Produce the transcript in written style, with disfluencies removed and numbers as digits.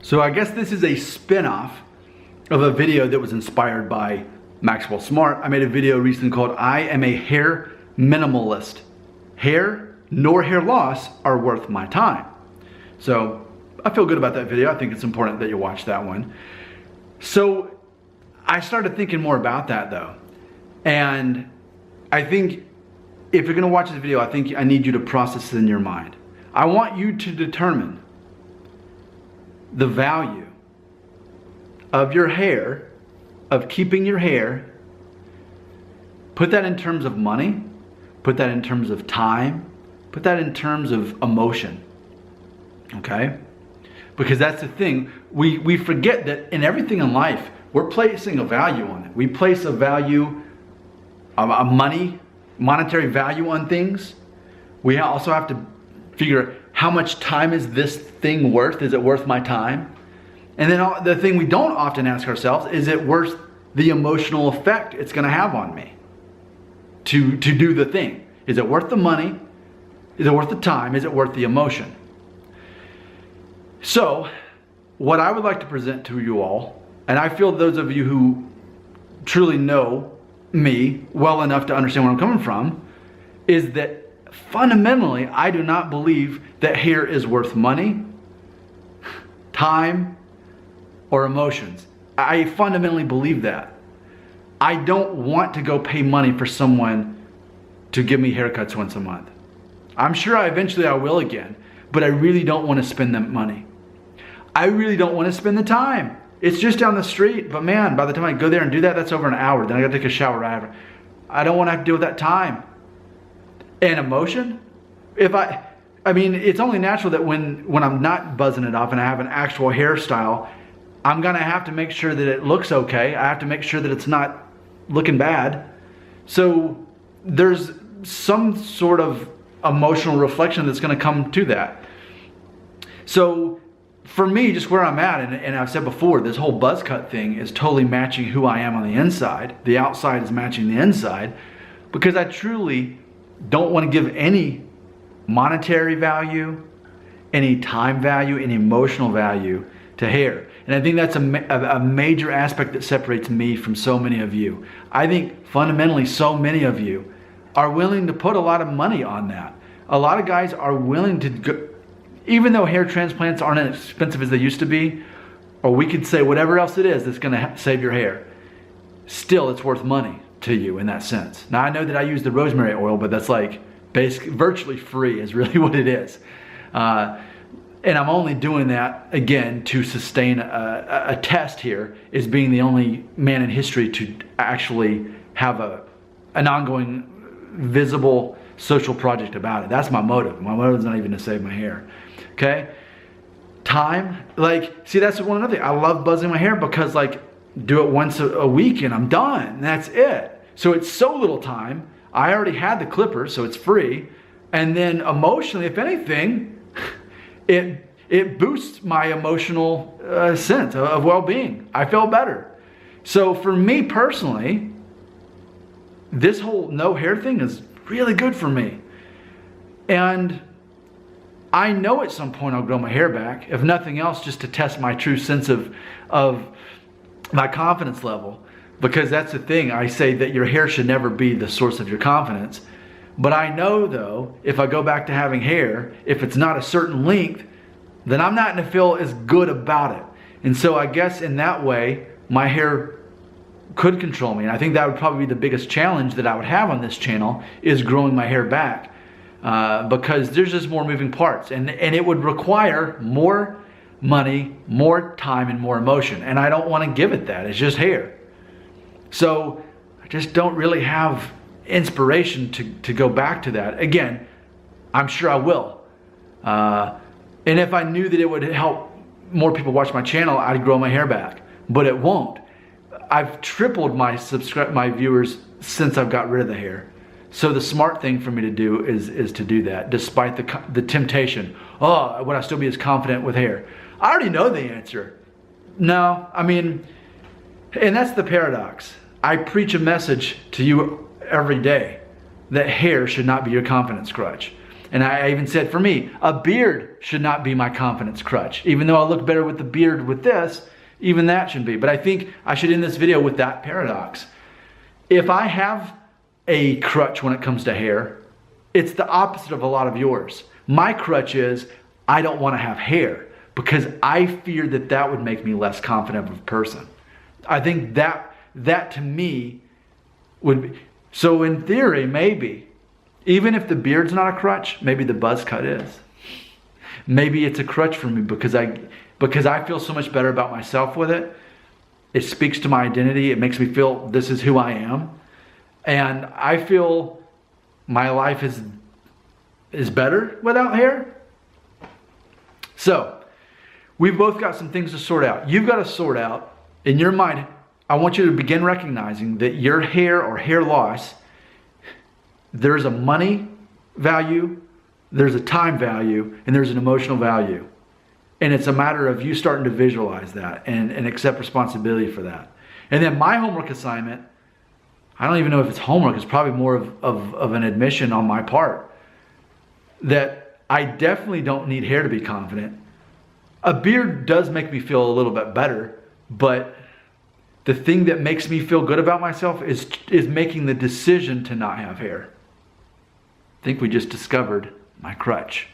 So I guess this is a spin-off of a video that was inspired by Maxwell Smart. I made a video recently called I Am a Hair Minimalist. Hair nor hair loss are worth my time. So I feel good about that video. I think it's important that you watch that one. So I started thinking more about that though. And I think if you're gonna watch this video, I think I need you to process it in your mind. I want you to determine the value of your hair, of keeping your hair. Put that in terms of money, put that in terms of time, put that in terms of emotion, okay? Because that's the thing, we forget that in everything in life, we're placing a value on it. We place a value, a monetary value on things. We also have to figure how much time is this thing worth? Is it worth my time? And then the thing we don't often ask ourselves, is it worth the emotional effect it's gonna have on me to do the thing? Is it worth the money? Is it worth the time? Is it worth the emotion? So, what I would like to present to you all, and I feel those of you who truly know me well enough to understand where I'm coming from, is that fundamentally, I do not believe that hair is worth money, time, or emotions. I fundamentally believe that. I don't want to go pay money for someone to give me haircuts once a month. I'm sure eventually I will again, but I really don't want to spend that money. I really don't want to spend the time. It's just down the street, but man, by the time I go there and do that, that's over an hour. Then I gotta take a shower right after. I don't want to have to deal with that time. And emotion? I mean, it's only natural that when I'm not buzzing it off and I have an actual hairstyle, I'm gonna have to make sure that it looks okay. I have to make sure that it's not looking bad. So there's some sort of emotional reflection that's gonna come to that. So for me, just where I'm at, and I've said before, this whole buzz cut thing is totally matching who I am on the inside. The outside is matching the inside, because I truly don't want to give any monetary value, any time value, any emotional value to hair. And I think that's a major aspect that separates me from so many of you. I think fundamentally so many of you are willing to put a lot of money on that. A lot of guys are willing to go, even though hair transplants aren't as expensive as they used to be, or we could say whatever else it is that's gonna save your hair, still it's worth money to you in that sense. Now I know that I use the rosemary oil, but that's like basically virtually free is really what it is. And I'm only doing that, again, to sustain a test here, is being the only man in history to actually have an ongoing, visible social project about it. That's my motive. My motive is not even to save my hair, okay? Time, like, see, that's one other thing. I love buzzing my hair because, like, do it once a week and I'm done. That's it. So it's so little time. I already had the clippers, so it's free. And then emotionally, if anything, it boosts my emotional sense of well-being. I feel better. So for me personally, this whole no hair thing is really good for me. And I know at some point I'll grow my hair back, if nothing else, just to test my true sense of my confidence level. Because that's the thing, I say that your hair should never be the source of your confidence. But I know though, if I go back to having hair, if it's not a certain length, then I'm not gonna feel as good about it. And so I guess in that way, my hair could control me. And I think that would probably be the biggest challenge that I would have on this channel, is growing my hair back. Because there's just more moving parts. And it would require more money, more time, and more emotion. And I don't wanna give it that, it's just hair. So I just don't really have inspiration to go back to that. Again, I'm sure I will. And if I knew that it would help more people watch my channel, I'd grow my hair back, but it won't. I've tripled my viewers since I've got rid of the hair. So the smart thing for me to do is to do that, despite the temptation. Oh, would I still be as confident with hair? I already know the answer. No, I mean, and that's the paradox. I preach a message to you every day that hair should not be your confidence crutch. And I even said, for me, a beard should not be my confidence crutch. Even though I look better with the beard with this, even that shouldn't be. But I think I should end this video with that paradox. If I have a crutch when it comes to hair, it's the opposite of a lot of yours. My crutch is I don't want to have hair because I fear that that would make me less confident of a person. I think that to me would be. So in theory, maybe, even if the beard's not a crutch, maybe the buzz cut is. Maybe it's a crutch for me because I feel so much better about myself with it. It speaks to my identity. It makes me feel this is who I am. And I feel my life is better without hair. So we've both got some things to sort out. You've got to sort out in your mind. I want you to begin recognizing that your hair or hair loss, there's a money value, there's a time value, and there's an emotional value. And it's a matter of you starting to visualize that and accept responsibility for that. And then my homework assignment, I don't even know if it's homework, it's probably more of an admission on my part, that I definitely don't need hair to be confident. A beard does make me feel a little bit better, but the thing that makes me feel good about myself is making the decision to not have hair. I think we just discovered my crutch.